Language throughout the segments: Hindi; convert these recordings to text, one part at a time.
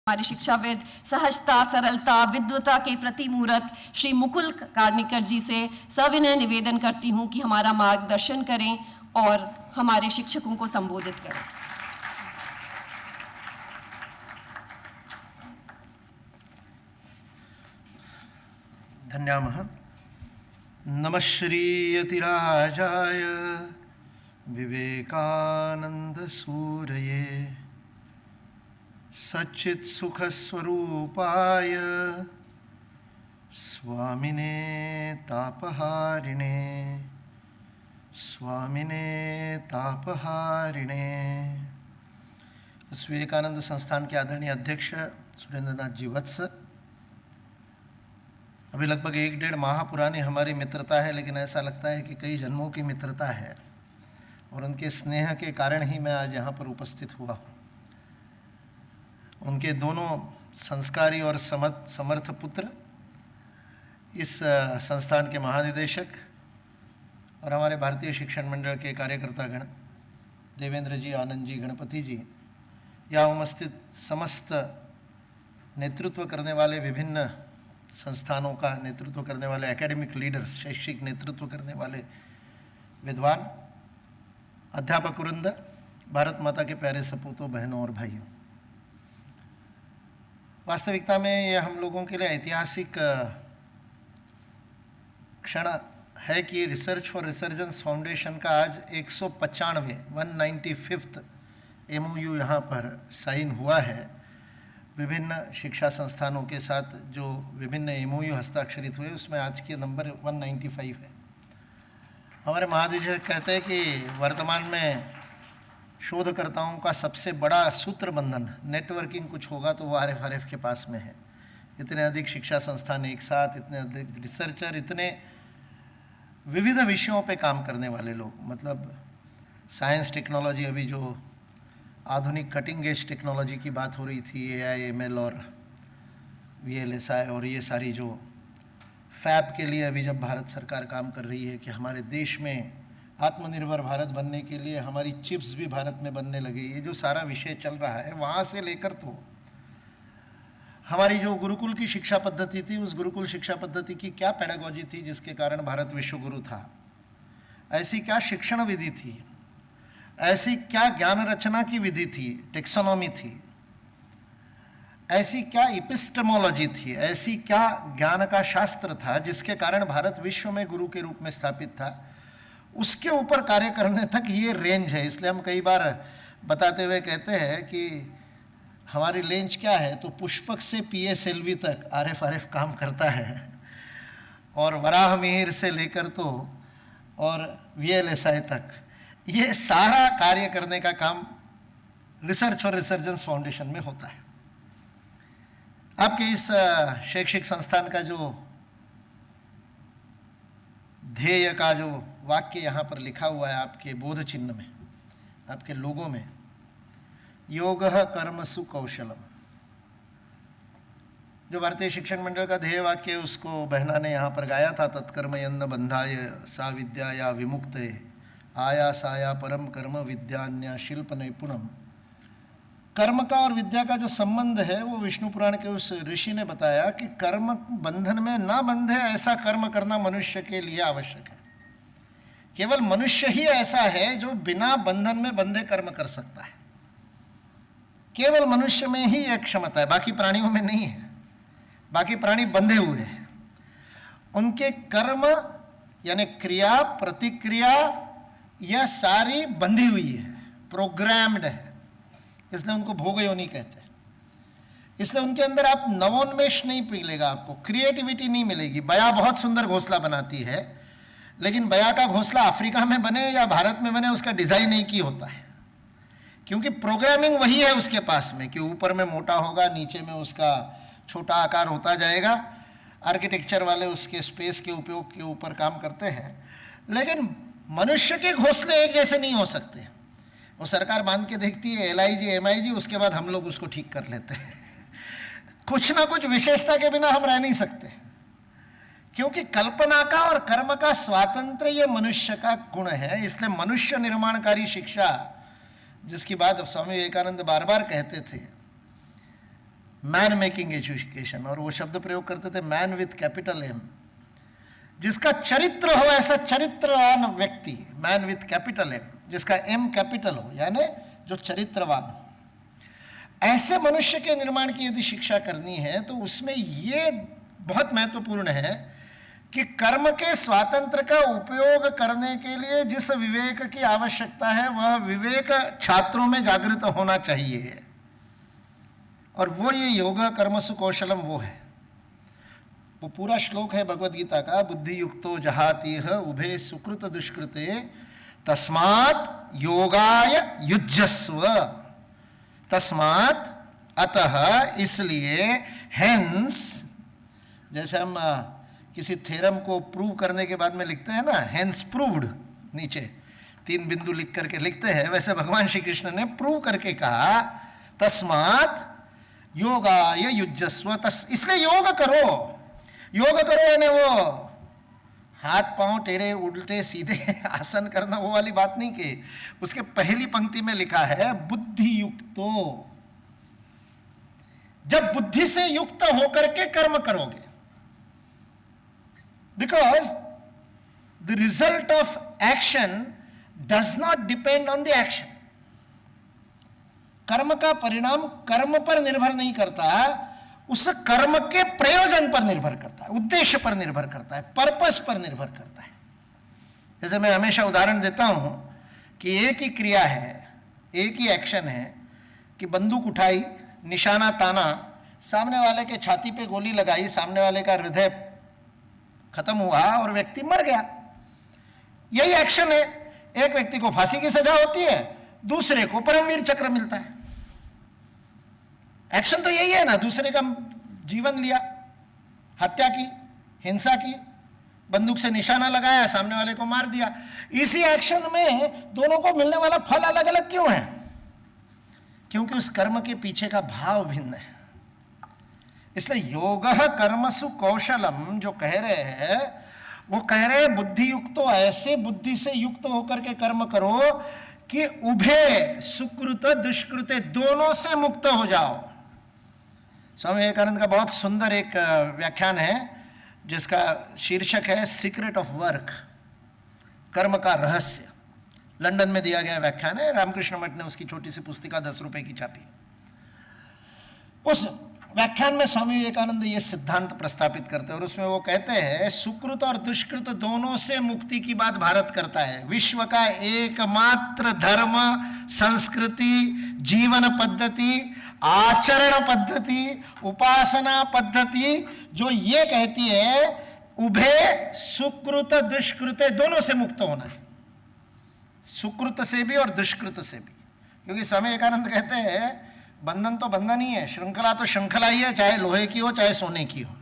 हमारे शिक्षाविद, सहजता, सरलता, विद्वता के प्रतिमूर्त श्री मुकुल कार्निकर जी से सविनय निवेदन करती हूं कि हमारा मार्गदर्शन करें और हमारे शिक्षकों को संबोधित करें। धन्यामः। नमः श्री यतिराजाय विवेकानंद सूरये सच्चित् सुख स्वरूपाय स्वामिने तापहारिणे विवेकानंद संस्थान के आदरणीय अध्यक्ष सुरेंद्रनाथ जी वत्स, अभी लगभग 1-1.5 माह पुरानी हमारी मित्रता है, लेकिन ऐसा लगता है कि कई जन्मों की मित्रता है और उनके स्नेह के कारण ही मैं आज यहाँ पर उपस्थित हुआ हूँ। उनके दोनों संस्कारी और समर्थ पुत्र, इस संस्थान के महानिदेशक और हमारे भारतीय शिक्षण मंडल के कार्यकर्तागण देवेंद्र जी, आनंद जी, गणपति जी, यहाँ उपस्थित समस्त नेतृत्व करने वाले विभिन्न संस्थानों का नेतृत्व करने वाले एकेडमिक लीडर्स, शैक्षिक नेतृत्व करने वाले विद्वान, अध्यापक वृंद, भारत माता के प्यारे सपूतों, बहनों और भाइयों, वास्तविकता में यह हम लोगों के लिए ऐतिहासिक क्षण है कि रिसर्च फॉर रिसर्जेंस फाउंडेशन का आज 195वां MOU यहाँ पर साइन हुआ है। विभिन्न शिक्षा संस्थानों के साथ जो विभिन्न MOU हस्ताक्षरित हुए, उसमें आज के नंबर 195 है। हमारे महानिदेशक कहते हैं कि वर्तमान में शोधकर्ताओं का सबसे बड़ा सूत्र बंधन नेटवर्किंग कुछ होगा तो वो RFRF के पास में है। इतने अधिक शिक्षा संस्थान एक साथ, इतने अधिक रिसर्चर, इतने विविध विषयों पे काम करने वाले लोग, मतलब साइंस टेक्नोलॉजी, अभी जो आधुनिक कटिंग एज टेक्नोलॉजी की बात हो रही थी, AI, ML और VLSI, और ये सारी जो फैब के लिए अभी जब भारत सरकार काम कर रही है कि हमारे देश में आत्मनिर्भर भारत बनने के लिए हमारी चिप्स भी भारत में बनने लगे, ये जो सारा विषय चल रहा है, वहाँ से लेकर तो हमारी जो गुरुकुल की शिक्षा पद्धति थी, उस गुरुकुल शिक्षा पद्धति की क्या पेडागॉजी थी जिसके कारण भारत विश्व गुरु था, ऐसी क्या शिक्षण विधि थी, ऐसी क्या ज्ञान रचना की विधि थी, टेक्सोनॉमी थी, ऐसी क्या इपिस्टेमोलॉजी थी, ऐसी क्या ज्ञान का शास्त्र था जिसके कारण भारत विश्व में गुरु के रूप में स्थापित था, उसके ऊपर कार्य करने तक ये रेंज है। इसलिए हम कई बार बताते हुए कहते हैं कि हमारी रेंज क्या है, तो पुष्पक से PSLV तक RFRF काम करता है, और वराह मिहिर से लेकर तो और VLSI तक ये सारा कार्य करने का काम रिसर्च और रिसर्जेंस फाउंडेशन में होता है। आपके इस शैक्षिक संस्थान का जो ध्येय का जो वाक्य यहाँ पर लिखा हुआ है आपके बोध चिन्ह में, आपके लोगों में, योगः कर्मसु कौशलम, जो भारतीय शिक्षण मंडल का ध्येय वाक्य है उसको बहना ने यहाँ पर गाया था। तत्कर्मयन्न बंधाय सा विद्याया विमुक्ते आयासाया परम कर्म विद्यान्या शिल्प नैपुणम। कर्म का और विद्या का जो संबंध है वो विष्णु पुराण के उस ऋषि ने बताया कि कर्म बंधन में ना बंधे ऐसा कर्म करना मनुष्य के लिए आवश्यक है। केवल मनुष्य ही ऐसा है जो बिना बंधन में बंधे कर्म कर सकता है। केवल मनुष्य में ही यह क्षमता है, बाकी प्राणियों में नहीं है। बाकी प्राणी बंधे हुए हैं, उनके कर्म यानी क्रिया प्रतिक्रिया यह सारी बंधी हुई है, प्रोग्राम्ड है, इसलिए उनको भोग योनि कहते हैं। इसलिए उनके अंदर आप नवोन्मेष नहीं मिलेगा, आपको क्रिएटिविटी नहीं मिलेगी। बया बहुत सुंदर घोंसला बनाती है, लेकिन बया का घोंसला अफ्रीका में बने या भारत में बने उसका डिजाइन एक ही होता है, क्योंकि प्रोग्रामिंग वही है उसके पास में कि ऊपर में मोटा होगा, नीचे में उसका छोटा आकार होता जाएगा। आर्किटेक्चर वाले उसके स्पेस के उपयोग के ऊपर काम करते हैं, लेकिन मनुष्य के घोंसले एक जैसे नहीं हो सकते। वो सरकार बांध के देखती है LIG MIG, उसके बाद हम लोग उसको ठीक कर लेते हैं। कुछ ना कुछ विशेषता के बिना हम रह नहीं सकते, क्योंकि कल्पना का और कर्म का स्वातंत्र्य ये मनुष्य का गुण है। इसलिए मनुष्य निर्माणकारी शिक्षा, जिसकी बात स्वामी विवेकानंद बार बार कहते थे मैन मेकिंग एजुकेशन, और वो शब्द प्रयोग करते थे मैन विथ कैपिटल एम, जिसका चरित्र हो ऐसा चरित्रवान व्यक्ति, मैन विथ कैपिटल एम, जिसका एम कैपिटल हो, यानी जो चरित्रवान हो, ऐसे मनुष्य के निर्माण की यदि शिक्षा करनी है तो उसमें ये बहुत महत्वपूर्ण है कि कर्म के स्वातंत्र का उपयोग करने के लिए जिस विवेक की आवश्यकता है वह विवेक छात्रों में जागृत होना चाहिए, और वो ये योगा कर्मसु कौशलम वो है। वो पूरा श्लोक है भगवद गीता का, बुद्धि युक्तो जहातीह उभे सुकृत दुष्कृते तस्मात् योगाय युज्यस्व, तस्मात् अतः इसलिए, हेंस, जैसे हम किसी थ्योरम को प्रूव करने के बाद में लिखते हैं ना, हेंस प्रूव्ड, नीचे 3 बिंदु लिख करके लिखते हैं, वैसे भगवान श्री कृष्ण ने प्रूव करके कहा तस्मात् योगाय युज्यस्व, इसलिए योग करो। योग करो यानी वो हाथ पांव टेढ़े उल्टे सीधे आसन करना, वो वाली बात नहीं की। उसके पहली पंक्ति में लिखा है बुद्धि युक्तो, जब बुद्धि से युक्त होकर के कर्म करोगे, because the result of action does not depend on the action. कर्म का परिणाम कर्म पर निर्भर नहीं करता, उस कर्म के प्रयोजन पर निर्भर करता है, उद्देश्य पर निर्भर करता है, पर्पस पर निर्भर करता है। जैसे मैं हमेशा उदाहरण देता हूं कि एक ही क्रिया है, एक ही एक्शन है कि बंदूक उठाई, निशाना ताना, सामने वाले के छाती पे गोली लगाई, सामने वाले का हृदय खत्म हुआ और व्यक्ति मर गया। यही एक्शन है। एक व्यक्ति को फांसी की सजा होती है, दूसरे को परमवीर चक्र मिलता है। एक्शन तो यही है ना, दूसरे का जीवन लिया, हत्या की, हिंसा की, बंदूक से निशाना लगाया, सामने वाले को मार दिया। इसी एक्शन में दोनों को मिलने वाला फल अलग अलग क्यों है? क्योंकि उस कर्म के पीछे का भाव भिन्न है। इसलिए योगः कर्मसु कौशलम जो कह रहे हैं, वो कह रहे हैं बुद्धि युक्तो, ऐसे बुद्धि से युक्त होकर के कर्म करो कि उभे सुकृत दुष्कृत दोनों से मुक्त हो जाओ। स्वामी विवेकानंद का बहुत सुंदर एक व्याख्यान है जिसका शीर्षक है सीक्रेट ऑफ वर्क, कर्म का रहस्य। लंदन में दिया गया व्याख्यान है, रामकृष्ण मठ ने उसकी छोटी सी पुस्तिका 10 रुपए की छापी। उस व्याख्यान में स्वामी विवेकानंद ये सिद्धांत प्रस्तापित करते हैं और उसमें वो कहते हैं सुकृत और दुष्कृत दोनों से मुक्ति की बात भारत करता है। विश्व का एकमात्र धर्म, संस्कृति, जीवन पद्धति, आचरण पद्धति, उपासना पद्धति जो ये कहती है उभे सुकृत दुष्कृत दोनों से मुक्त होना है, सुकृत से भी और दुष्कृत से भी। क्योंकि स्वामी विवेकानंद कहते हैं बंधन तो बंधन ही है, श्रृंखला तो श्रृंखला ही है, चाहे लोहे की हो चाहे सोने की हो,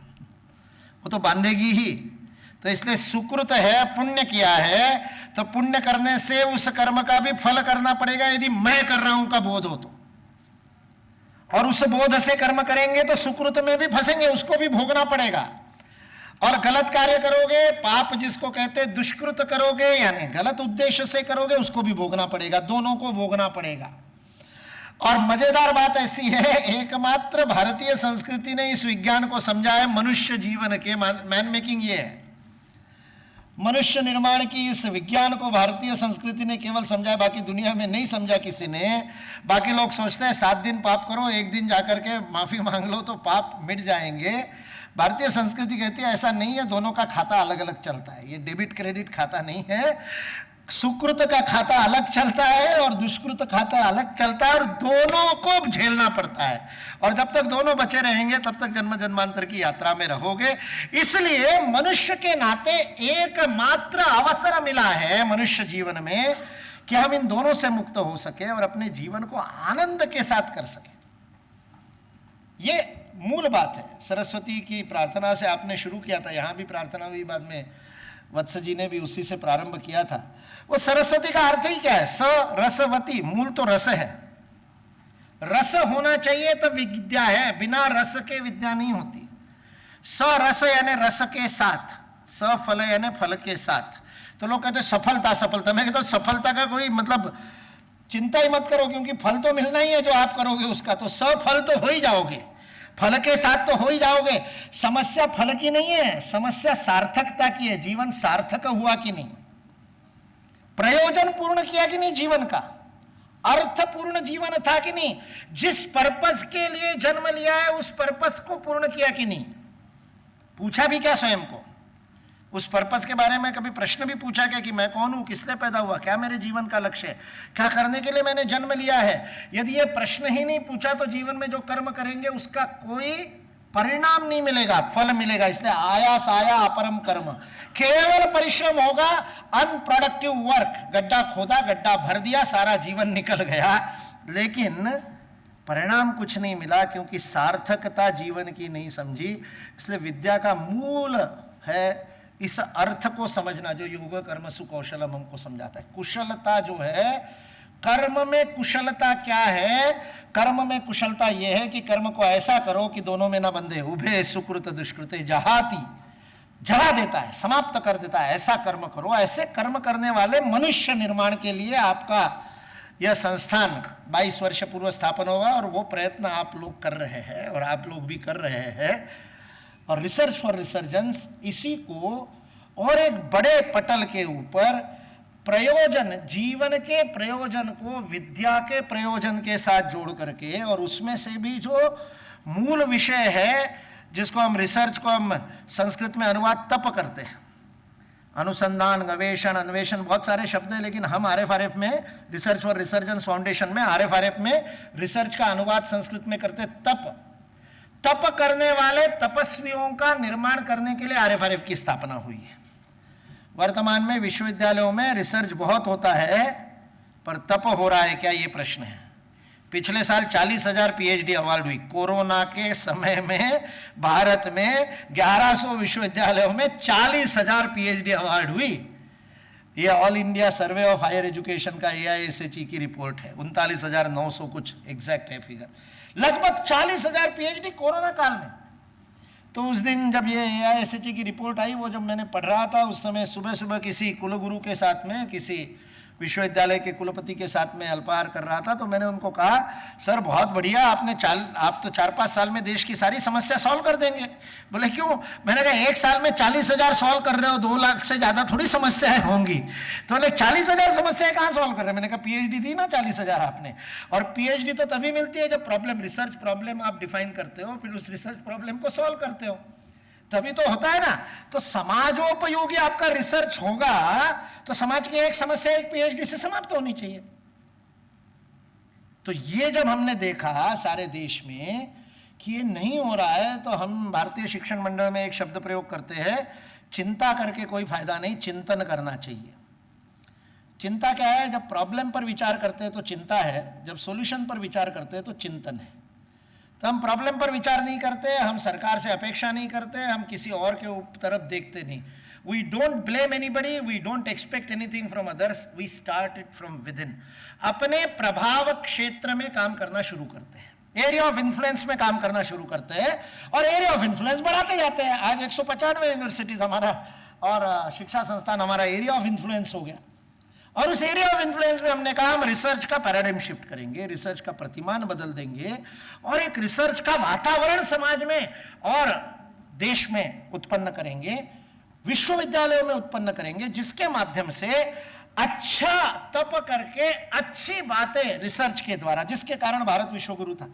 वो तो बांधेगी ही। तो इसलिए सुकृत है, पुण्य किया है, तो पुण्य करने से उस कर्म का भी फल करना पड़ेगा यदि मैं कर रहा हूं का बोध हो तो, और उस बोध से कर्म करेंगे तो सुकृत में भी फंसेंगे, उसको भी भोगना पड़ेगा। और गलत कार्य करोगे, पाप जिसको कहते हैं दुष्कृत करोगे, यानी गलत उद्देश्य से करोगे, उसको भी भोगना पड़ेगा, दोनों को भोगना पड़ेगा। और मजेदार बात ऐसी है, एकमात्र भारतीय संस्कृति ने इस विज्ञान को समझा है मनुष्य जीवन के, मैन मेकिंग ये है, मनुष्य निर्माण की इस विज्ञान को भारतीय संस्कृति ने केवल समझा है, बाकी दुनिया में नहीं समझा किसी ने। बाकी लोग सोचते हैं 7 दिन पाप करो, एक दिन जाकर के माफी मांग लो तो पाप मिट जाएंगे। भारतीय संस्कृति कहती है ऐसा नहीं है, दोनों का खाता अलग अलग चलता है, ये डेबिट क्रेडिट खाता नहीं है। सुकृत का खाता अलग चलता है और दुष्कृत खाता अलग चलता है, और दोनों को झेलना पड़ता है। और जब तक दोनों बचे रहेंगे तब तक जन्म जन्मांतर की यात्रा में रहोगे। इसलिए मनुष्य के नाते एकमात्र अवसर मिला है मनुष्य जीवन में कि हम इन दोनों से मुक्त हो सके और अपने जीवन को आनंद के साथ कर सके। ये मूल बात है। सरस्वती की प्रार्थना से आपने शुरू किया था, यहां भी प्रार्थना हुई, बाद में वत्स जी ने भी उसी से प्रारंभ किया था। वो सरस्वती का अर्थ ही क्या है? स रसवती, मूल तो रस है, रस होना चाहिए तो विद्या है, बिना रस के विद्या नहीं होती। स रस यानी रस के साथ, स फल यानी फल के साथ। तो लोग कहते हैं सफलता सफलता, मैं कहता हूं सफलता का कोई मतलब चिंता ही मत करो, क्योंकि फल तो मिलना ही है जो आप करोगे उसका, तो सफल तो हो ही जाओगे। फल के साथ तो हो ही जाओगे। समस्या फल की नहीं है, समस्या सार्थकता की है। जीवन सार्थक हुआ कि नहीं, प्रयोजन पूर्ण किया कि नहीं जीवन का, अर्थपूर्ण जीवन था कि नहीं, जिस पर्पस के लिए जन्म लिया है उस पर्पस को पूर्ण किया कि नहीं, पूछा भी क्या स्वयं को, उस पर्पस के बारे में कभी प्रश्न भी पूछा क्या कि मैं कौन हूं, किस लिए पैदा हुआ, क्या मेरे जीवन का लक्ष्य है, क्या करने के लिए मैंने जन्म लिया है। यदि ये प्रश्न ही नहीं पूछा तो जीवन में जो कर्म करेंगे उसका कोई परिणाम नहीं मिलेगा, फल मिलेगा। इसलिए आयास आया अपरम कर्म, केवल परिश्रम होगा, अनप्रोडक्टिव वर्क, गड्ढा खोदा गड्ढा भर दिया, सारा जीवन निकल गया, लेकिन परिणाम कुछ नहीं मिला, क्योंकि सार्थकता जीवन की नहीं समझी। इसलिए विद्या का मूल है इस अर्थ को समझना, जो योग कर्म सुकौशलम हमको समझाता है। कुशलता जो है, कर्म में कुशलता क्या है, कर्म में कुशलता यह है कि कर्म को ऐसा करो कि दोनों में ना बंधे, उभे सुकृत दुष्कृते जहाती, जला देता है, समाप्त कर देता है, ऐसा कर्म करो। ऐसे कर्म करने वाले मनुष्य निर्माण के लिए आपका यह संस्थान 22 वर्ष पूर्व स्थापन होगा, और वो प्रयत्न आप लोग कर रहे हैं और आप लोग भी कर रहे हैं। और रिसर्च फॉर रिसर्जेंस इसी को और एक बड़े पटल के ऊपर प्रयोजन, जीवन के प्रयोजन को विद्या के प्रयोजन के साथ जोड़ करके, और उसमें से भी जो मूल विषय है जिसको हम रिसर्च को हम संस्कृत में अनुवाद तप करते हैं, अनुसंधान, गवेषण, अन्वेषण, बहुत सारे शब्द हैं, लेकिन हम RFRF में, रिसर्च फॉर रिसर्जेंस फाउंडेशन में RFRF में रिसर्च का अनुवाद संस्कृत में करते तप। तप करने वाले तपस्वियों का निर्माण करने के लिए RFRF की स्थापना हुई है। वर्तमान में विश्वविद्यालयों में रिसर्च बहुत होता है, पर तप हो रहा है क्या, ये प्रश्न है। पिछले साल 40,000 PhD अवार्ड हुई। कोरोना के समय में भारत में 1100 विश्वविद्यालयों में 40,000 PhD अवार्ड हुई। ये all India survey of higher education का AISHE की रिपोर्ट है। 39,900 कुछ एग्जैक्ट है फिगर, लगभग 40,000 PhD कोरोना काल में। तो उस दिन जब ये AISHE की रिपोर्ट आई, वो जब मैंने पढ़ रहा था, उस समय सुबह सुबह किसी कुलगुरु के साथ में, किसी विश्वविद्यालय के कुलपति के साथ में अल्पाहार कर रहा था, तो मैंने उनको कहा, सर बहुत बढ़िया, आप तो 4-5 साल में देश की सारी समस्या सॉल्व कर देंगे। बोले क्यों? मैंने कहा 1 साल में 40,000 सॉल्व कर रहे हो, 2 लाख से ज़्यादा थोड़ी समस्याएं होंगी। तो बोले 40,000 समस्याएं कहाँ सॉल्व कर रहे हैं? मैंने कहा PhD दी ना 40,000 आपने, और PhD तो तभी मिलती है जब प्रॉब्लम, रिसर्च प्रॉब्लम आप डिफाइन करते हो, फिर उस रिसर्च प्रॉब्लम को सॉल्व करते हो, तभी तो होता है ना। तो समाजोपयोगी आपका रिसर्च होगा तो समाज की एक समस्या एक PhD से समाप्त होनी चाहिए। तो ये जब हमने देखा सारे देश में कि ये नहीं हो रहा है, तो हम भारतीय शिक्षण मंडल में एक शब्द प्रयोग करते हैं, चिंता करके कोई फायदा नहीं, चिंतन करना चाहिए। चिंता क्या है? जब प्रॉब्लम पर विचार करते हैं तो चिंता है, जब सॉल्यूशन पर विचार करते हैं तो चिंतन है। तो हम प्रॉब्लम पर विचार नहीं करते, हम सरकार से अपेक्षा नहीं करते, हम किसी और के तरफ देखते नहीं। We don't blame anybody, we don't expect anything from others, we start it from within. अपने प्रभाव क्षेत्र में काम करना शुरू करते हैं, एरिया ऑफ इन्फ्लुएंस में काम करना शुरू करते हैं, और एरिया ऑफ इन्फ्लुएंस बढ़ाते जाते हैं। आज 195 यूनिवर्सिटीज हमारा और शिक्षा संस्थान हमारा एरिया ऑफ इन्फ्लुएंस हो गया, और उस एरिया ऑफ इन्फ्लुएंस में हमने कहा हम रिसर्च का पैराडाइम शिफ्ट करेंगे, रिसर्च का प्रतिमान बदल देंगे, और एक रिसर्च का वातावरण समाज में और देश में उत्पन्न करेंगे, विश्वविद्यालयों में उत्पन्न करेंगे, जिसके माध्यम से अच्छा तप करके अच्छी बातें रिसर्च के द्वारा, जिसके कारण भारत विश्वगुरु था।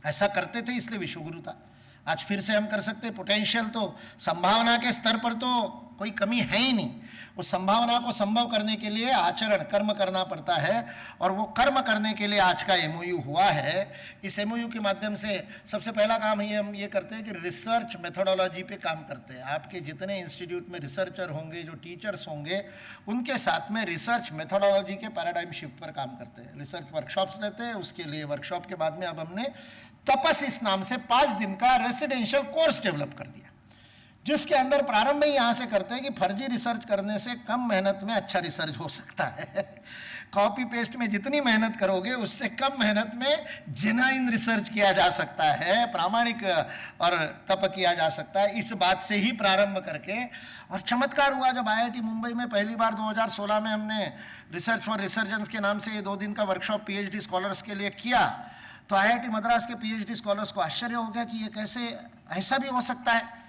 ऐसा करते थे इसलिए विश्वगुरु था। आज फिर से हम कर सकते। पोटेंशियल तो, संभावना के स्तर पर तो कोई कमी है ही नहीं। उस संभावना को संभव करने के लिए आचरण, कर्म करना पड़ता है, और वो कर्म करने के लिए आज का MOU हुआ है। इस MOU के माध्यम से सबसे पहला काम हम ये करते हैं कि रिसर्च मेथोडोलॉजी पे काम करते हैं। आपके जितने इंस्टीट्यूट में रिसर्चर होंगे, जो टीचर्स होंगे, उनके साथ में रिसर्च मेथोडोलॉजी के पैराडाइम शिफ्ट पर काम करते हैं। रिसर्च वर्कशॉप्स लेते हैं, उसके लिए वर्कशॉप के बाद में अब हमने तपस इस नाम से 5 दिन का रेसिडेंशियल कोर्स डेवलप कर दिया, जिसके अंदर प्रारंभ ही यहाँ से करते हैं कि फर्जी रिसर्च करने से कम मेहनत में अच्छा रिसर्च हो सकता है। कॉपी पेस्ट में जितनी मेहनत करोगे उससे कम मेहनत में जेन्युइन रिसर्च किया जा सकता है, प्रामाणिक और तप किया जा सकता है। इस बात से ही प्रारंभ करके, और चमत्कार हुआ जब IIT मुंबई में पहली बार 2016 में हमने रिसर्च फॉर रिसर्जेंस के नाम से ये 2 दिन का वर्कशॉप PhD स्कॉलर्स के लिए किया, तो IIT मद्रास के PhD स्कॉलर्स को आश्चर्य हो गया कि ये कैसे, ऐसा भी हो सकता है।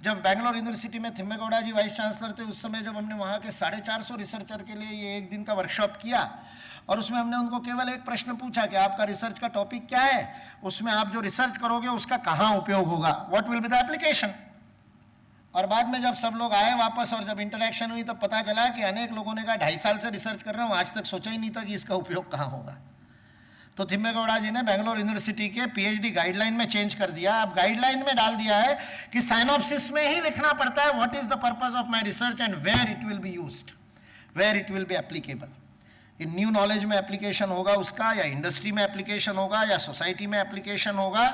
जब बेंगलोर यूनिवर्सिटी में थिम्मेगौड़ा जी वाइस चांसलर थे, उस समय जब हमने वहाँ के 450 रिसर्चर के लिए ये 1 दिन का वर्कशॉप किया और उसमें हमने उनको केवल एक प्रश्न पूछा कि आपका रिसर्च का टॉपिक क्या है, उसमें आप जो रिसर्च करोगे उसका कहाँ उपयोग होगा, what will be the application. और बाद में जब सब लोग आए वापस और जब इंटरेक्शन हुई तब पता चला कि अनेक लोगों ने कहा 2.5 साल से रिसर्च कर रहा हूँ, आज तक सोचा ही नहीं था कि इसका उपयोग कहाँ होगा। तो थिम्मेगौड़ा जी ने बेंगलोर यूनिवर्सिटी के PhD गाइडलाइन में चेंज कर दिया। अब गाइडलाइन में डाल दिया है कि साइनॉप्सिस में ही लिखना पड़ता है what is the purpose of my research and where it will be used, where it will be applicable. इन न्यू नॉलेज में एप्लीकेशन होगा उसका, या इंडस्ट्री में एप्लीकेशन होगा, या सोसाइटी में एप्लीकेशन होगा,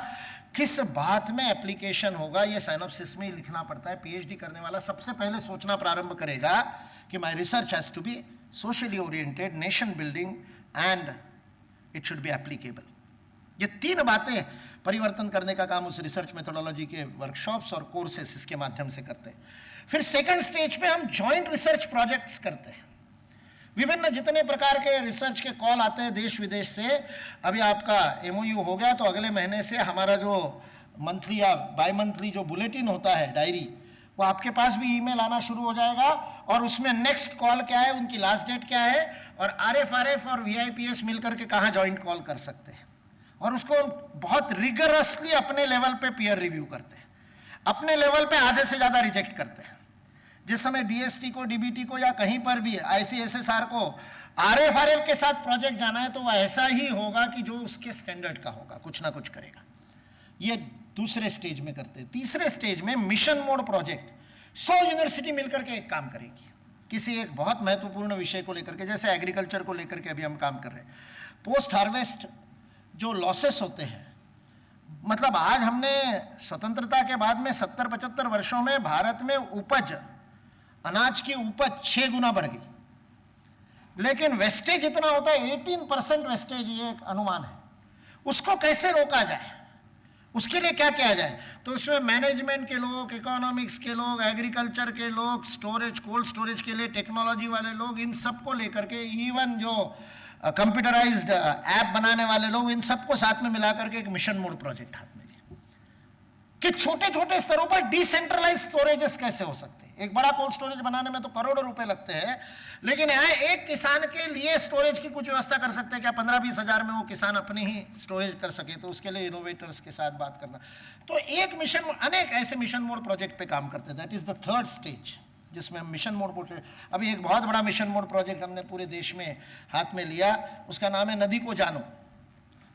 किस बात में एप्लीकेशन होगा, ये साइनॉप्सिस में ही लिखना पड़ता है। PhD करने वाला सबसे पहले सोचना प्रारंभ करेगा कि my research has to be socially oriented, nation building and it should be applicable. ये 3 बातें परिवर्तन करने का काम उस रिसर्च मेथोडोलॉजी के वर्कशॉप्स और कोर्सेस इसके माध्यम से करते हैं। फिर सेकंड स्टेज पे हम जॉइंट रिसर्च प्रोजेक्ट्स करते हैं। विभिन्न जितने प्रकार के रिसर्च के कॉल आते हैं देश विदेश से, अभी आपका MOU हो गया तो अगले महीने से हमारा जो मंथली या बाई मंथली जो बुलेटिन होता है, डायरी, वो आपके पास भी ईमेल आना शुरू हो जाएगा और उसमें नेक्स्ट कॉल क्या है, उनकी लास्ट डेट क्या है और RFRF और VIPS मिलकर के कहाँ ज्वाइंट कॉल कर सकते हैं। और उसको बहुत रिगरसली अपने लेवल पे पीयर रिव्यू करते हैं, अपने लेवल पे आधे से ज़्यादा रिजेक्ट करते हैं। जिस समय DST को, DBT को या कहीं पर भी ICSSR को RFRF के साथ प्रोजेक्ट जाना है तो वह ऐसा ही होगा कि जो उसके स्टैंडर्ड का होगा, कुछ ना कुछ करेगा। ये दूसरे स्टेज में करते हैं। तीसरे स्टेज में मिशन मोड प्रोजेक्ट, 100 यूनिवर्सिटी मिलकर के एक काम करेगी किसी एक बहुत महत्वपूर्ण विषय को लेकर के, जैसे एग्रीकल्चर को लेकर के अभी हम काम कर रहे हैं। पोस्ट हार्वेस्ट जो लॉसेस होते हैं, मतलब आज हमने स्वतंत्रता के बाद में 70-75 वर्षों में भारत में उपज, अनाज की उपज 6 गुना बढ़ गई, लेकिन वेस्टेज इतना होता है 18% वेस्टेज, ये एक अनुमान है। उसको कैसे रोका जाए, उसके लिए क्या किया जाए, तो उसमें मैनेजमेंट के लोग, इकोनॉमिक्स के लोग, एग्रीकल्चर के लोग, स्टोरेज, कोल्ड स्टोरेज के लिए टेक्नोलॉजी वाले लोग, इन सबको लेकर के, इवन जो कंप्यूटराइज्ड ऐप बनाने वाले लोग, इन सबको साथ में मिलाकर के एक मिशन मोड प्रोजेक्ट हाथ में लिया कि छोटे छोटे स्तरों पर डिसेंट्रलाइज स्टोरेजेस कैसे हो सकते हैं। एक बड़ा कोल्ड स्टोरेज बनाने में तो करोड़ों रुपए लगते हैं, लेकिन यहाँ एक किसान के लिए स्टोरेज की कुछ व्यवस्था कर सकते हैं क्या, 15-20 हज़ार में वो किसान अपनी ही स्टोरेज कर सके, तो उसके लिए इनोवेटर्स के साथ बात करना। तो एक मिशन, अनेक ऐसे मिशन मोड प्रोजेक्ट पे काम करते हैं। That is the third stage जिसमें हम मिशन मोड प्रोजेक्ट, अभी एक बहुत बड़ा मिशन मोड प्रोजेक्ट हमने पूरे देश में हाथ में लिया, उसका नाम है नदी को जानो।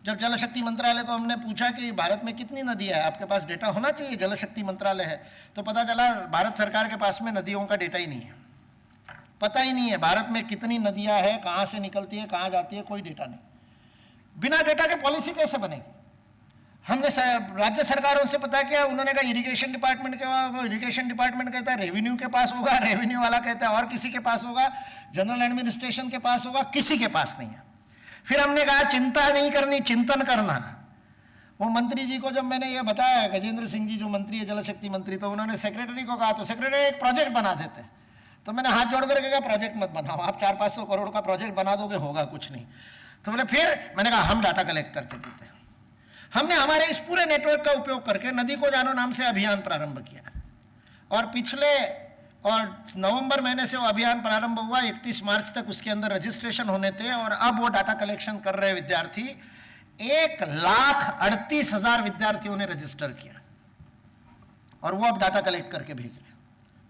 जब जल शक्ति मंत्रालय को हमने पूछा कि भारत में कितनी नदियाँ है, आपके पास डेटा होना चाहिए, जल शक्ति मंत्रालय है, तो पता चला भारत सरकार के पास में नदियों का डेटा ही नहीं है। पता ही नहीं है भारत में कितनी नदियाँ हैं, कहाँ से निकलती है, कहाँ जाती है, कोई डेटा नहीं। बिना डेटा के पॉलिसी कैसे बनेगी। हमने राज्य सरकारों से पता किया, उन्होंने कहा इरिगेशन डिपार्टमेंट के पास, इरिगेशन डिपार्टमेंट कहता है रेवेन्यू के पास होगा, रेवेन्यू वाला कहता है और किसी के पास होगा, जनरल एडमिनिस्ट्रेशन के पास होगा, किसी के पास नहीं है। फिर हमने कहा चिंता नहीं करनी, चिंतन करना। वो मंत्री जी को जब मैंने ये बताया, गजेंद्र सिंह जी जो मंत्री है, जल शक्ति मंत्री, तो उन्होंने सेक्रेटरी को कहा, तो सेक्रेटरी एक प्रोजेक्ट बना देते। तो मैंने हाथ जोड़ करके कहा प्रोजेक्ट मत बनाओ, आप 400-500 करोड़ का प्रोजेक्ट बना दोगे, होगा कुछ नहीं। तो बोले फिर, मैंने कहा हम डाटा कलेक्ट करके देते हैं। हमने हमारे इस पूरे नेटवर्क का उपयोग करके नदी को जानो नाम से अभियान प्रारंभ किया, और पिछले और नवंबर महीने से वो अभियान प्रारंभ हुआ, 31 मार्च तक उसके अंदर रजिस्ट्रेशन होने थे, और अब वो डाटा कलेक्शन कर रहे विद्यार्थी 1,38,000 विद्यार्थियों ने रजिस्टर किया, और वो अब डाटा कलेक्ट करके भेज रहे।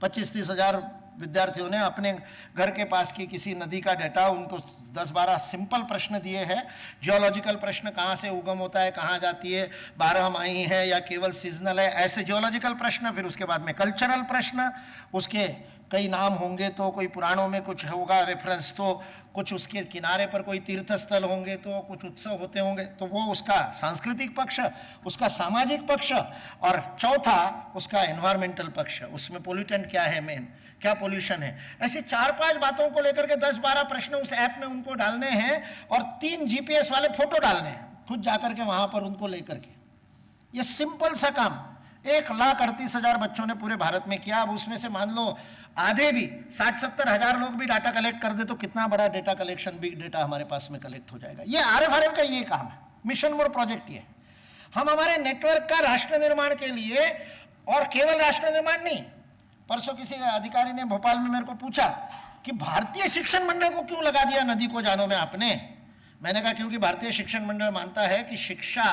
25-30 हज़ार विद्यार्थियों ने अपने घर के पास की किसी नदी का डाटा, उनको 10-12 सिंपल प्रश्न दिए हैं। जियोलॉजिकल प्रश्न, कहाँ से उगम होता है, कहाँ जाती है, 12माही है या केवल सीजनल है, ऐसे जियोलॉजिकल प्रश्न। फिर उसके बाद में कल्चरल प्रश्न, उसके कई नाम होंगे तो कोई पुराणों में कुछ होगा रेफरेंस, तो कुछ उसके किनारे पर कोई तीर्थ स्थल होंगे, तो कुछ उत्सव होते होंगे, तो वो उसका सांस्कृतिक पक्ष, उसका सामाजिक पक्ष, और चौथा उसका एनवायरमेंटल पक्ष, उसमें पोल्यूटेंट क्या है, मेन क्या पोल्यूशन है। ऐसे 4-5 बातों को लेकर के 10-12 प्रश्न उस ऐप में उनको डालने हैं, और 3 GPS वाले फोटो डालने हैं, खुद जाकर के वहां पर उनको लेकर के। ये सिंपल सा काम 1,38,000 बच्चों ने पूरे भारत में किया। अब उसमें से मान लो आधे भी 60-70 हज़ार लोग भी डाटा कलेक्ट कर दे तो कितना बड़ा डेटा कलेक्शन, बिग डेटा हमारे पास में कलेक्ट हो जाएगा। ये RFRF का ये काम है। मिशन मोड प्रोजेक्ट ये। हम हमारे नेटवर्क का राष्ट्र निर्माण के लिए, और केवल राष्ट्र निर्माण नहीं, परसों किसी अधिकारी ने भोपाल में मेरे को पूछा कि भारतीय शिक्षण मंडल को क्यों लगा दिया नदी को जानो में आपने। मैंने कहा क्योंकि भारतीय शिक्षण मंडल मानता है कि शिक्षा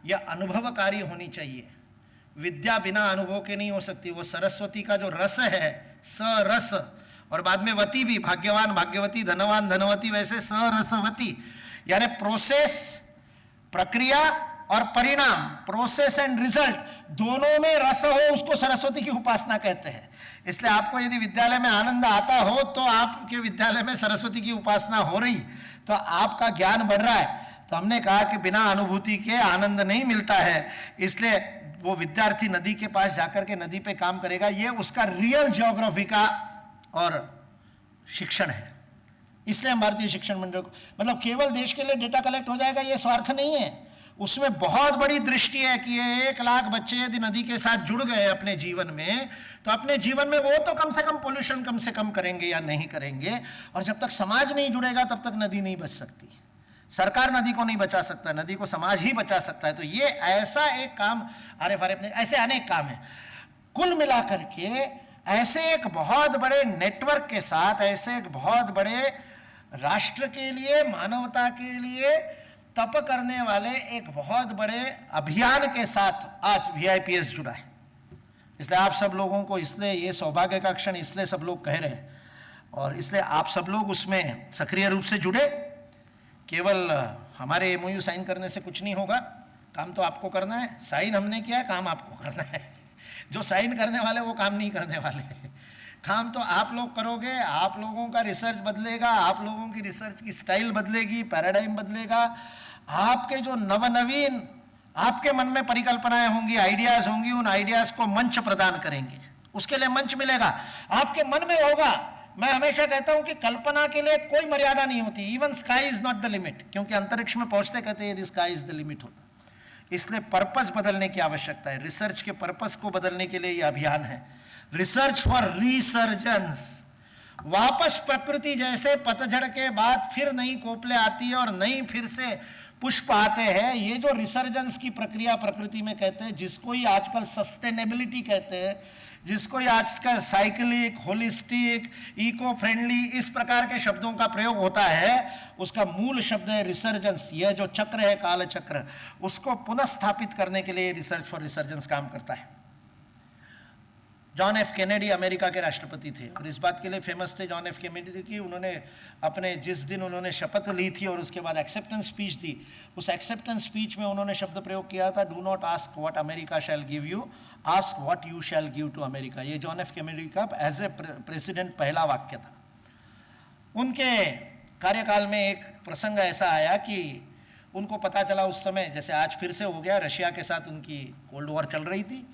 यह अनुभवकारी होनी चाहिए, विद्या बिना अनुभव के नहीं हो सकती। वो सरस्वती का जो रस है, सरस, और बाद में वती भी, भाग्यवान भाग्यवती, धनवान धनवती, वैसे सरसवती, यानी प्रोसेस, प्रक्रिया और परिणाम, प्रोसेस एंड रिजल्ट, दोनों में रस हो, उसको सरस्वती की उपासना कहते हैं। इसलिए आपको यदि विद्यालय में आनंद आता हो तो आपके विद्यालय में सरस्वती की उपासना हो रही, तो आपका ज्ञान बढ़ रहा है। तो हमने कहा कि बिना अनुभूति के आनंद नहीं मिलता है, इसलिए वो विद्यार्थी नदी के पास जाकर के नदी पे काम करेगा, ये उसका रियल ज्योग्राफी का और शिक्षण है। इसलिए हम भारतीय शिक्षण मंडल को, मतलब केवल देश के लिए डेटा कलेक्ट हो जाएगा ये स्वार्थ नहीं है, उसमें बहुत बड़ी दृष्टि है कि ये 1 लाख बच्चे यदि नदी के साथ जुड़ गए अपने जीवन में, तो अपने जीवन में वो तो कम से कम पोल्यूशन कम से कम करेंगे या नहीं करेंगे। और जब तक समाज नहीं जुड़ेगा तब तक नदी नहीं बच सकती। सरकार नदी को नहीं बचा सकता, नदी को समाज ही बचा सकता है। तो ये ऐसा एक काम, ऐसे अनेक काम है। कुल मिलाकर के ऐसे एक बहुत बड़े नेटवर्क के साथ, ऐसे एक बहुत बड़े राष्ट्र के लिए, मानवता के लिए तप करने वाले एक बहुत बड़े अभियान के साथ आज VIPS जुड़ा है। इसलिए आप सब लोगों को, इसलिए ये सौभाग्य का क्षण इसलिए सब लोग कह रहे हैं, और इसलिए आप सब लोग उसमें सक्रिय रूप से जुड़े। केवल हमारे MOU साइन करने से कुछ नहीं होगा, काम तो आपको करना है। साइन हमने किया है, काम आपको करना है। जो साइन करने वाले वो काम नहीं करने वाले, काम तो आप लोग करोगे। आप लोगों का रिसर्च बदलेगा, आप लोगों की रिसर्च की स्टाइल बदलेगी, पैराडाइम बदलेगा। आपके जो नवनवीन आपके मन में परिकल्पनाएं होंगी, आइडियाज होंगी, उन आइडियाज को मंच प्रदान करेंगे, उसके लिए मंच मिलेगा, आपके मन में होगा। मैं हमेशा कहता हूं कि कल्पना के लिए कोई मर्यादा नहीं होती, even sky is not the limit, क्योंकि अंतरिक्ष में पहुंचते कहते हैं स्काई इज द लिमिट होता। इसलिए पर्पस बदलने की आवश्यकता है, रिसर्च के पर्पस को बदलने के लिए यह अभियान है, रिसर्च फॉर रिसर्जेंस। वापस प्रकृति जैसे पतझड़ के बाद फिर नई कोपले आती है और नई फिर से पुष्प आते हैं। ये जो रिसर्जेंस की प्रक्रिया प्रकृति में कहते हैं, जिसको ही आजकल सस्टेनेबिलिटी कहते हैं, जिसको ही आजकल साइक्लिक, होलिस्टिक, इको फ्रेंडली, इस प्रकार के शब्दों का प्रयोग होता है, उसका मूल शब्द है रिसर्जेंस। यह जो चक्र है, काल चक्र, उसको पुनः स्थापित करने के लिए रिसर्च फॉर रिसर्जेंस काम करता है। जॉन F कैनेडी अमेरिका के राष्ट्रपति थे, और इस बात के लिए फेमस थे जॉन F कैनेडी की, उन्होंने अपने जिस दिन उन्होंने शपथ ली थी और उसके बाद एक्सेप्टेंस स्पीच दी, उस एक्सेप्टेंस स्पीच में उन्होंने शब्द प्रयोग किया था, do not ask what America shall give you, ask what you shall give to America. ये जॉन F कैनेडी का एज ए प्रेसिडेंट पहला वाक्य था। उनके कार्यकाल में एक प्रसंग ऐसा आया कि उनको पता चला, उस समय जैसे आज फिर से हो गया, रशिया के साथ उनकी कोल्ड वॉर चल रही थी,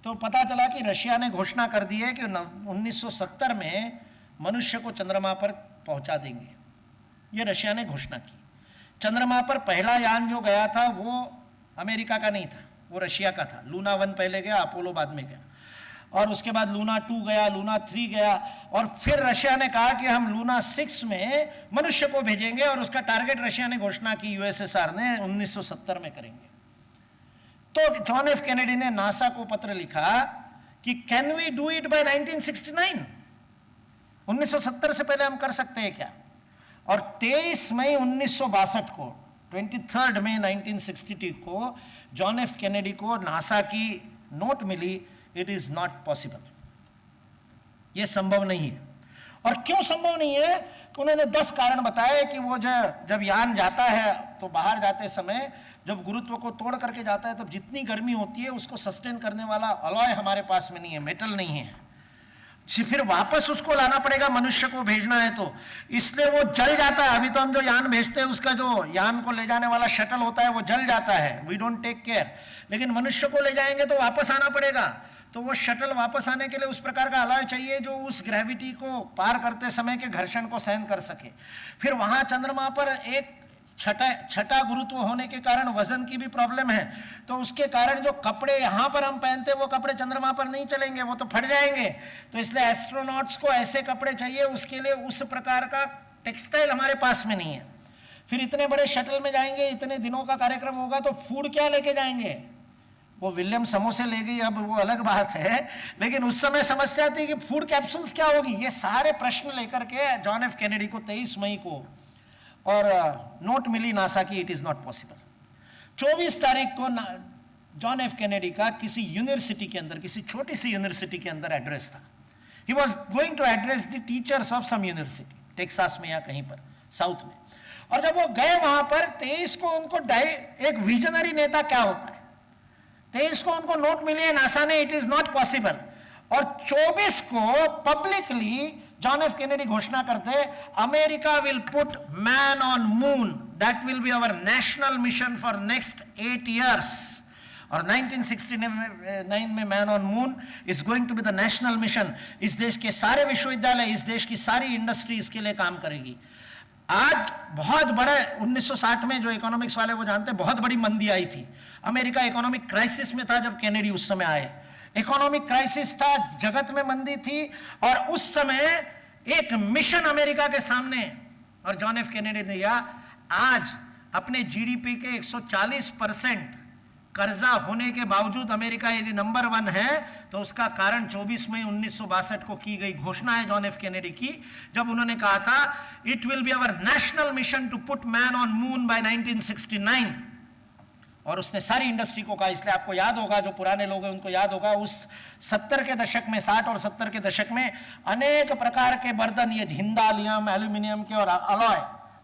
तो पता चला कि रशिया ने घोषणा कर दी है कि 1970 में मनुष्य को चंद्रमा पर पहुंचा देंगे। ये रशिया ने घोषणा की। चंद्रमा पर पहला यान जो गया था वो अमेरिका का नहीं था, वो रशिया का था। लूना 1 पहले गया, अपोलो बाद में गया, और उसके बाद लूना 2 गया, लूना 3 गया, और फिर रशिया ने कहा कि हम लूना 6 में मनुष्य को भेजेंगे, और उसका टारगेट रशिया ने घोषणा की, USSR ने 1970 में करेंगे। तो जॉन F कैनेडी ने नासा को पत्र लिखा कि can we do it by 1969, 1970 से पहले हम कर सकते हैं क्या? और 23 मई 1962 को, 23 मई 1962 को जॉन F कैनेडी को नासा की नोट मिली, इट इज नॉट पॉसिबल, यह संभव नहीं है। और क्यों संभव नहीं है? कि उन्होंने 10 कारण बताए कि वो जब यान जाता है तो बाहर जाते समय जब गुरुत्व को तोड़ करके जाता है तब जितनी गर्मी होती है उसको सस्टेन करने वाला अलॉय हमारे पास में नहीं है, मेटल नहीं है, फिर वापस उसको लाना पड़ेगा, मनुष्य को भेजना है तो इसलिए वो जल जाता है। अभी तो हम जो यान भेजते हैं उसका जो यान को ले जाने वाला शटल होता है वो जल जाता है, वी डोंट टेक केयर, लेकिन मनुष्य को ले जाएंगे तो वापस आना पड़ेगा, तो वो शटल वापस आने के लिए उस प्रकार का अलॉय चाहिए जो उस ग्रेविटी को पार करते समय के घर्षण को सहन कर सके। फिर वहां चंद्रमा पर एक छठा गुरुत्व होने के कारण वजन की भी प्रॉब्लम है, तो उसके कारण जो कपड़े यहाँ पर हम पहनते हैं वो कपड़े चंद्रमा पर नहीं चलेंगे, वो तो फट जाएंगे। तो इसलिए एस्ट्रोनॉट्स को ऐसे कपड़े चाहिए, उसके लिए उस प्रकार का टेक्सटाइल हमारे पास में नहीं है। फिर इतने बड़े शटल में जाएंगे, इतने दिनों का कार्यक्रम होगा, तो फूड क्या लेके जाएंगे? वो विलियम समोसे ले गई, अब वो अलग बात है, लेकिन उस समय समस्या थी कि फूड कैप्सूल्स क्या होगी। ये सारे प्रश्न लेकर के जॉन एफ कैनेडी को 23 मई को और नोट मिली नासा की, इट इज नॉट पॉसिबल। 24 तारीख को जॉन एफ कैनेडी का किसी यूनिवर्सिटी के अंदर, किसी छोटी सी यूनिवर्सिटी के अंदर एड्रेस था। He was going to address the teachers of some university, Texas में या कहीं पर साउथ में। और जब वो गए वहां पर 23 को उनको एक विजनरी नेता क्या होता है, 23 को उनको नोट मिली है नासा ने, इट इज नॉट पॉसिबल। और 24 को पब्लिकली जॉन एफ कैनेडी घोषणा करते, America will put man on moon, that will be our national mission for next 8 years। और 1969 में man on moon is going to be the national mission. इस देश के सारे विश्वविद्यालय, इस देश की सारी इंडस्ट्री इसके लिए काम करेगी। आज बहुत बड़े 1960 में जो इकोनॉमिक्स वाले वो जानते हैं, बहुत बड़ी मंदी आई थी, अमेरिका इकोनॉमिक क्राइसिस में था जब कैनेडी उस समय आए। इकोनॉमिक क्राइसिस था, जगत में मंदी थी, और उस समय एक मिशन अमेरिका के सामने, और जॉन एफ कैनेडी ने दिया। आज अपने जीडीपी के 140% कर्जा होने के बावजूद अमेरिका यदि नंबर 1 है, तो उसका कारण 24 मई 1962 को की गई घोषणा है जॉन एफ कैनेडी की, जब उन्होंने कहा था it will be our national mission to put man on moon by 1969। और उसने सारी इंडस्ट्री को कहा। इसलिए आपको याद होगा, जो पुराने लोग हैं उनको याद होगा, उस 70 के दशक में, 60 और 70 के दशक में अनेक प्रकार के बर्तन, ये जिंदालियम, एल्यूमिनियम के और अलॉय,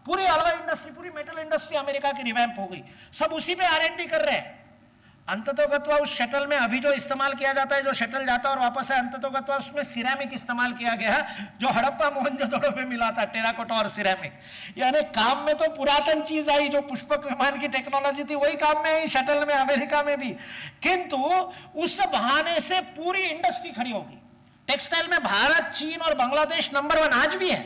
पूरी अलॉय इंडस्ट्री, पूरी मेटल इंडस्ट्री अमेरिका की रिवैम्प हो गई। सब उसी पे R&D कर रहे हैं। अंततोगत्वा उस शटल में अभी जो इस्तेमाल किया जाता है, जो शटल जाता है और वापस है, अंततोगत्वा उसमें सिरेमिक इस्तेमाल किया गया, जो हड़प्पा मोहनजोदड़ो में मिला था, टेराकोटा और सिरेमिक। यानी काम में तो पुरातन चीज आई, जो पुष्पक विमान की टेक्नोलॉजी थी, वही काम में आई शटल में, अमेरिका में भी। किंतु उस बहाने से पूरी इंडस्ट्री खड़ी होगी। टेक्सटाइल में भारत, चीन और बांग्लादेश नंबर 1 आज भी है,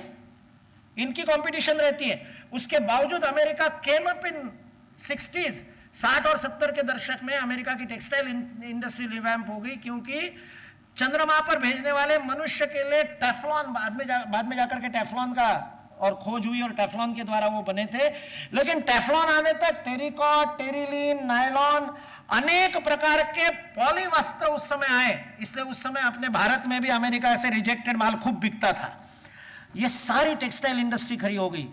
इनकी कंपटीशन रहती है। उसके बावजूद America came up in 60s, 60 और 70 के दशक में अमेरिका की टेक्सटाइल इंडस्ट्री रिवैम्प हो गई, क्योंकि चंद्रमा पर भेजने वाले मनुष्य के लिए टेफ्लॉन, बाद में जाकर के टेफ्लॉन का और खोज हुई और टेफ्लॉन के द्वारा वो बने थे। लेकिन टेफ्लॉन आने तक टेरिकॉट, टेरिलीन, नायलॉन, अनेक प्रकार के पॉली वस्त्र उस समय आए। इसलिए उस समय अपने भारत में भी अमेरिका से रिजेक्टेड माल खूब बिकता था। ये सारी टेक्सटाइल इंडस्ट्री खड़ी हो गई।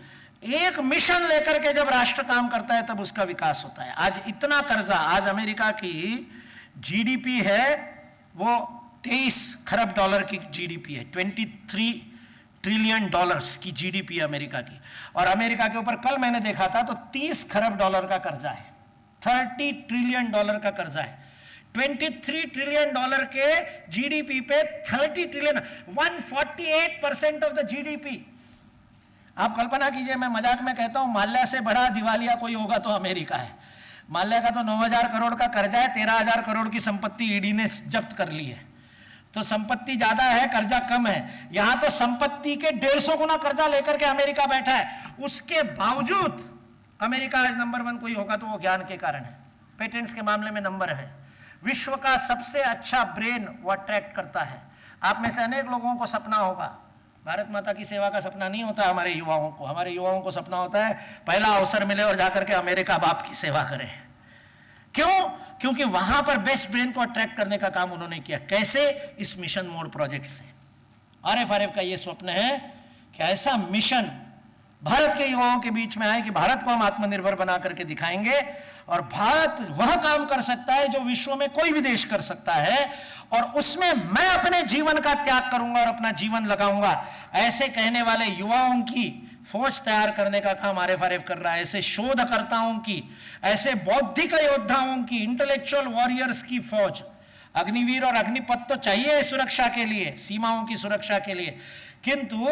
एक मिशन लेकर के जब राष्ट्र काम करता है तब उसका विकास होता है। आज इतना कर्जा, आज अमेरिका की जीडीपी है वो 23 खरब डॉलर की जीडीपी है, 23 ट्रिलियन डॉलर्स की जीडीपी है अमेरिका की। और अमेरिका के ऊपर कल मैंने देखा था तो 30 खरब डॉलर का कर्जा है, 30 ट्रिलियन डॉलर का कर्जा है। 23 ट्रिलियन डॉलर के जीडीपी पे 30 ट्रिलियन, 148% ऑफ द जीडीपी। आप कल्पना कीजिए, मैं मजाक में कहता हूं, माल्या से बड़ा दिवालिया कोई होगा तो अमेरिका है। माल्या का तो 9,000 करोड़ का कर्जा है, 13,000 करोड़ की संपत्ति ईडी ने जब्त कर ली है। तो संपत्ति ज्यादा है, कर्जा कम है। यहां तो संपत्ति के 150 गुना कर्जा लेकर के अमेरिका बैठा है। उसके बावजूद अमेरिका आज नंबर 1 कोई होगा तो वो ज्ञान के कारण है, पेटेंट्स के मामले में नंबर है। विश्व का सबसे अच्छा ब्रेन वो अट्रैक्ट करता है। आप में से अनेक लोगों को सपना होगा, भारत माता की सेवा का सपना नहीं होता हमारे युवाओं को। हमारे युवाओं को सपना होता है पहला अवसर मिले और जाकर के अमेरिका बाप की सेवा करें। क्यों? क्योंकि वहां पर बेस्ट ब्रेन को अट्रैक्ट करने का काम उन्होंने किया। कैसे? इस मिशन मोड प्रोजेक्ट से। RFRF का यह स्वप्न है कि ऐसा मिशन भारत के युवाओं के बीच में आए कि भारत को हम आत्मनिर्भर बना करके दिखाएंगे, और भारत वह काम कर सकता है जो विश्व में कोई भी देश कर सकता है, और उसमें मैं अपने जीवन का त्याग करूंगा और अपना जीवन लगाऊंगा। ऐसे कहने वाले युवाओं की फौज तैयार करने का काम RFRF कर रहा है। ऐसे शोधकर्ताओं की, ऐसे बौद्धिक योद्धाओं की, इंटेलेक्चुअल वॉरियर्स की फौज। अग्निवीर और अग्निपथ तो चाहिए सुरक्षा के लिए, सीमाओं की सुरक्षा के लिए, किंतु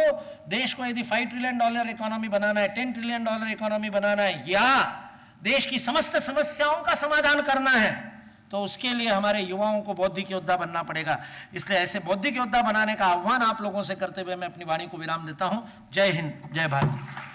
देश को यदि $5 ट्रिलियन इकोनॉमी बनाना है, $10 ट्रिलियन इकोनॉमी बनाना है, या देश की समस्त समस्याओं का समाधान करना है, तो उसके लिए हमारे युवाओं को बौद्धिक योद्धा बनना पड़ेगा। इसलिए ऐसे बौद्धिक योद्धा बनाने का आह्वान आप लोगों से करते हुए मैं अपनी वाणी को विराम देता हूं। जय हिंद, जय भारत।